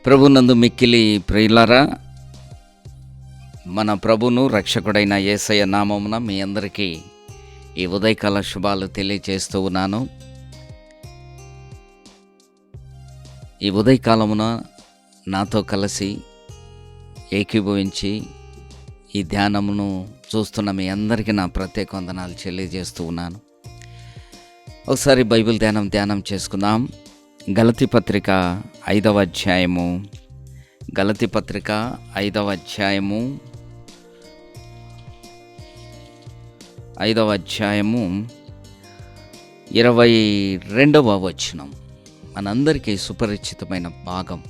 ప్రభునందు మిక్కిలి ప్రియులారా, మన ప్రభును రక్షకుడైన యేసయ్య నామమున మీ అందరికీ ఈ ఉదయకాల శుభాలు తెలియజేస్తూ ఉన్నాను. ఈ ఉదయకాలమున నాతో కలిసి ఏకీభవించి ఈ ధ్యానమును చూస్తున్న మీ అందరికీ నా ప్రత్యేక వందనాలు తెలియజేస్తూ ఉన్నాను. ఒకసారి బైబిల్ ధ్యానం చేసుకుందాం. గలతీ పత్రిక 5వ అధ్యాయము 22వ వచనం మనందరికీ సుపరిచితమైన భాగం.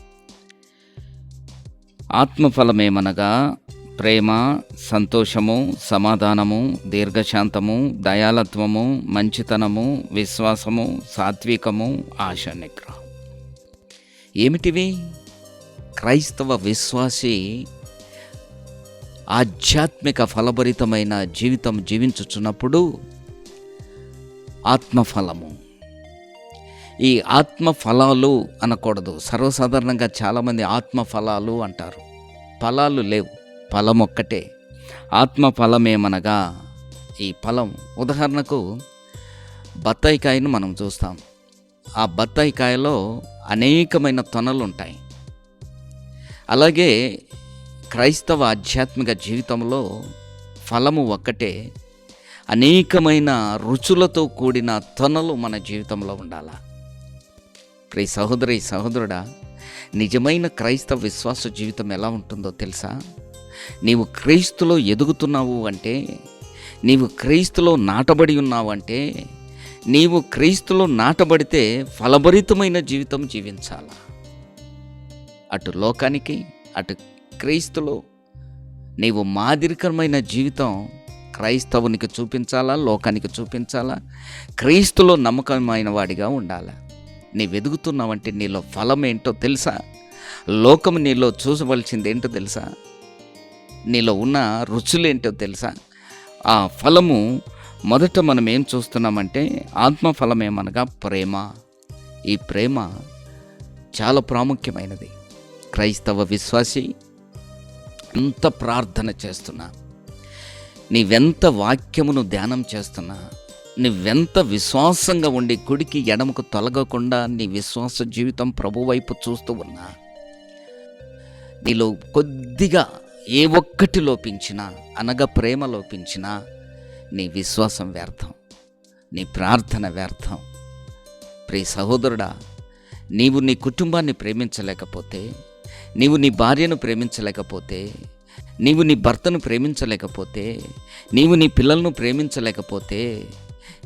ఆత్మఫలమేమనగా ప్రేమ, సంతోషము, సమాధానము, దీర్ఘశాంతము, దయాళత్వము, మంచితనము, విశ్వాసము, సాత్వికము, ఆశ నిగ్రహం. ఏమిటివి? క్రైస్తవ విశ్వాసి ఆధ్యాత్మిక ఫలభరితమైన జీవితం జీవించుచున్నప్పుడు ఆత్మఫలము. ఈ ఆత్మఫలాలు అనకూడదు. సర్వసాధారణంగా చాలామంది ఆత్మఫలాలు అంటారు. ఫలాలు లేవు, ఫలం ఒక్కటే. ఆత్మఫలమేమనగా ఈ ఫలం, ఉదాహరణకు బత్తాయికాయను మనం చూస్తాం. ఆ బత్తాయికాయలో అనేకమైన తొనలు ఉంటాయి. అలాగే క్రైస్తవ ఆధ్యాత్మిక జీవితంలో ఫలము ఒక్కటే. అనేకమైన రుచులతో కూడిన తొనలు మన జీవితంలో ఉండాలి. ప్రియ సహోదరి, సహోదరుడా, నిజమైన క్రైస్తవ విశ్వాస జీవితం ఎలా ఉంటుందో తెలుసా? నీవు క్రీస్తులో ఎదుగుతున్నావు అంటే, నీవు క్రీస్తులో నాటబడి ఉన్నావు అంటే, నీవు క్రీస్తులో నాటబడితే ఫలభరితమైన జీవితం జీవించాలా. అటు లోకానికి, అటు క్రీస్తులో నీవు మాదిరికరమైన జీవితం క్రైస్తవునికి చూపించాలా, లోకానికి చూపించాలా. క్రీస్తులో నమ్మకమైన వాడిగా ఉండాలా. నీవు ఎదుగుతున్నావంటే నీలో ఫలం ఏంటో తెలుసా? లోకం నీలో చూసవలసింది ఏంటో తెలుసా? నీలో ఉన్న రుచులేంటో తెలుసా? ఆ ఫలము మొదట మనం ఏం చూస్తున్నామంటే ఆత్మఫలం ఏమనగా ప్రేమ. ఈ ప్రేమ చాలా ప్రాముఖ్యమైనది. క్రైస్తవ విశ్వాసి ఎంత ప్రార్థన చేస్తున్నా, నీవెంత వాక్యమును ధ్యానం చేస్తున్నా, నువ్వెంత విశ్వాసంగా ఉండి కుడికి ఎడమకు తొలగకుండా నీ విశ్వాస జీవితం ప్రభు వైపు చూస్తూ ఉన్నా, నీలో కొద్దిగా ఏ ఒక్కటి లోపించినా, అనగా ప్రేమ లోపించినా, నీ విశ్వాసం వ్యర్థం, నీ ప్రార్థన వ్యర్థం. ప్రియ సహోదరుడా, నీవు నీ కుటుంబాన్ని ప్రేమించలేకపోతే, నీవు నీ భార్యను ప్రేమించలేకపోతే, నీవు నీ భర్తను ప్రేమించలేకపోతే, నీవు నీ పిల్లలను ప్రేమించలేకపోతే,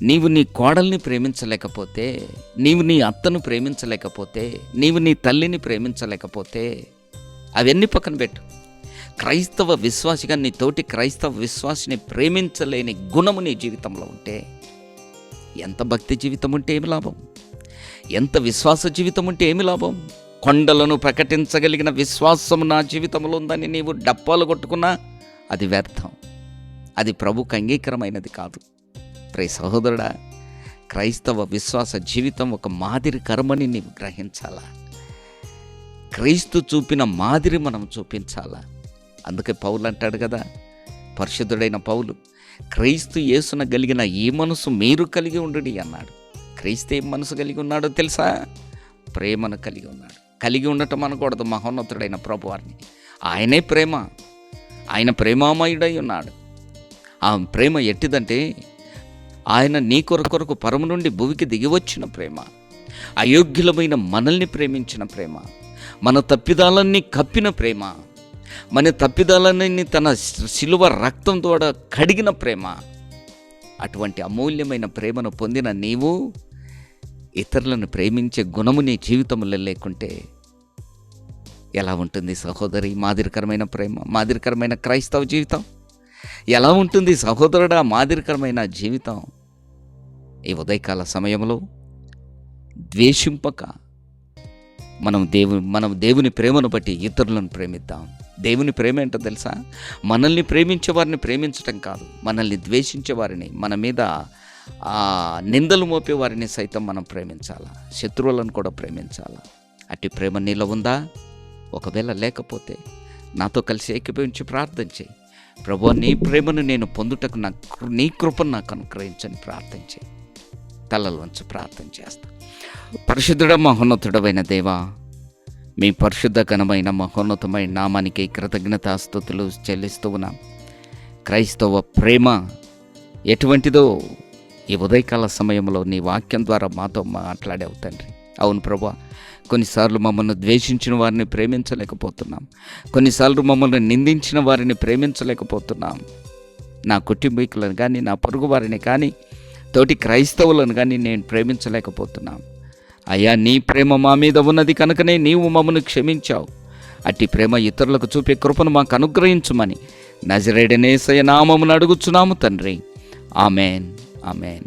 నీవు నీ కోడల్ని ప్రేమించలేకపోతే, నీవు నీ అత్తను ప్రేమించలేకపోతే, నీవు నీ తల్లిని ప్రేమించలేకపోతే, అవన్నీ పక్కన పెట్టు. క్రైస్తవ విశ్వాసిగా నీ తోటి క్రైస్తవ విశ్వాసిని ప్రేమించలేని గుణము నీ జీవితంలో ఉంటే, ఎంత భక్తి జీవితం ఉంటే ఏమి లాభం? ఎంత విశ్వాస జీవితం ఉంటే ఏమి లాభం? కొండలను ప్రకటించగలిగిన విశ్వాసము నా జీవితంలో ఉందని నీవు డప్పాలు కొట్టుకున్నా అది వ్యర్థం. అది ప్రభుకు అంగీకారమైనది కాదు. ప్రియ సహోదరుడా, క్రైస్తవ విశ్వాస జీవితం ఒక మాదిరి కర్మని నీవు గ్రహించాలా. క్రీస్తు చూపిన మాదిరి మనం చూపించాలా. అందుకే పౌలు అంటాడు కదా, పరిశుద్ధుడైన పౌలు, క్రీస్తు యేసున కలిగిన ఈ మనసు మీరు కలిగి ఉండుడి అన్నాడు. క్రీస్తు ఏం మనసు కలిగి ఉన్నాడో తెలుసా? ప్రేమను కలిగి ఉన్నాడు. కలిగి ఉండటం అనకూడదు, మహోన్నతుడైన ప్రభువారిని. ఆయనే ప్రేమ, ఆయన ప్రేమామయుడై ఉన్నాడు. ఆ ప్రేమ ఎట్టిదంటే, ఆయన నీ కొరకు పరము నుండి భూమికి దిగివచ్చిన ప్రేమ, అయోగ్యులమైన మనల్ని ప్రేమించిన ప్రేమ, మన తప్పిదాలన్నీ కప్పిన ప్రేమ, మన తప్పిదాలన్నీ తన శిలువ రక్తం ద్వారా కడిగిన ప్రేమ. అటువంటి అమూల్యమైన ప్రేమను పొందిన నీవు ఇతరులను ప్రేమించే గుణము నీ జీవితంలో లేకుంటే ఎలా ఉంటుంది సహోదరి? మాదిరికరమైన ప్రేమ, మాదిరికరమైన క్రైస్తవ జీవితం ఎలా ఉంటుంది సహోదరుడా? మాదిరికరమైన జీవితం. ఈ ఉదయకాల సమయంలో ద్వేషింపక మనం దేవుని ప్రేమను బట్టి ఇతరులను ప్రేమిద్దాం. దేవుని ప్రేమ ఏంటో తెలుసా? మనల్ని ప్రేమించే వారిని ప్రేమించటం కాదు, మనల్ని ద్వేషించే వారిని, మన మీద నిందలు మోపే వారిని సైతం మనం ప్రేమించాలా, శత్రువులను కూడా ప్రేమించాలా. అట్టి ప్రేమ నీలో ఉందా? ఒకవేళ లేకపోతే నాతో కలిసి ఏకీభవించి ప్రార్థన చేయి. ప్రభువా, నీ ప్రేమను నేను పొందుటకు నీ కృపను నాకు అనుగ్రహించని ప్రార్థన చేయి. తలలోంచి ప్రార్థన చేస్తా. పరిశుద్ధుడ మహోన్నతుడమైన దేవా, మీ పరిశుద్ధ ఘనమైన మహోన్నతమైన నామానికి కృతజ్ఞతాస్తుతులు చెల్లిస్తూ ఉన్నాం. క్రైస్తవ ప్రేమ ఎటువంటిదో ఈ ఉదయకాల సమయంలో నీ వాక్యం ద్వారా మాతో మాట్లాడావు తండ్రి. అవును ప్రభువా, కొన్నిసార్లు మమ్మల్ని ద్వేషించిన వారిని ప్రేమించలేకపోతున్నాం. కొన్నిసార్లు మమ్మల్ని నిందించిన వారిని ప్రేమించలేకపోతున్నాం. నా కుటుంబీకులను కానీ, నా పొరుగు వారిని కానీ, తోటి క్రైస్తవులను కానీ నేను ప్రేమించలేకపోతున్నాం. అయ్యా, నీ ప్రేమ మా మీద ఉన్నది కనుకనే నీవు మమ్మల్ని క్షమించావు. అట్టి ప్రేమ ఇతరులకు చూపే కృపను మాకు అనుగ్రహించుమని నజరేయుడైన యేసయ్య నామమున అడుగుచున్నాము తండ్రి. ఆమెన్, ఆమెన్.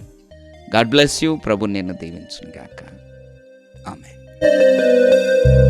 God bless you. ప్రభు నిన్ను దీవించును గాక. ఆమెన్.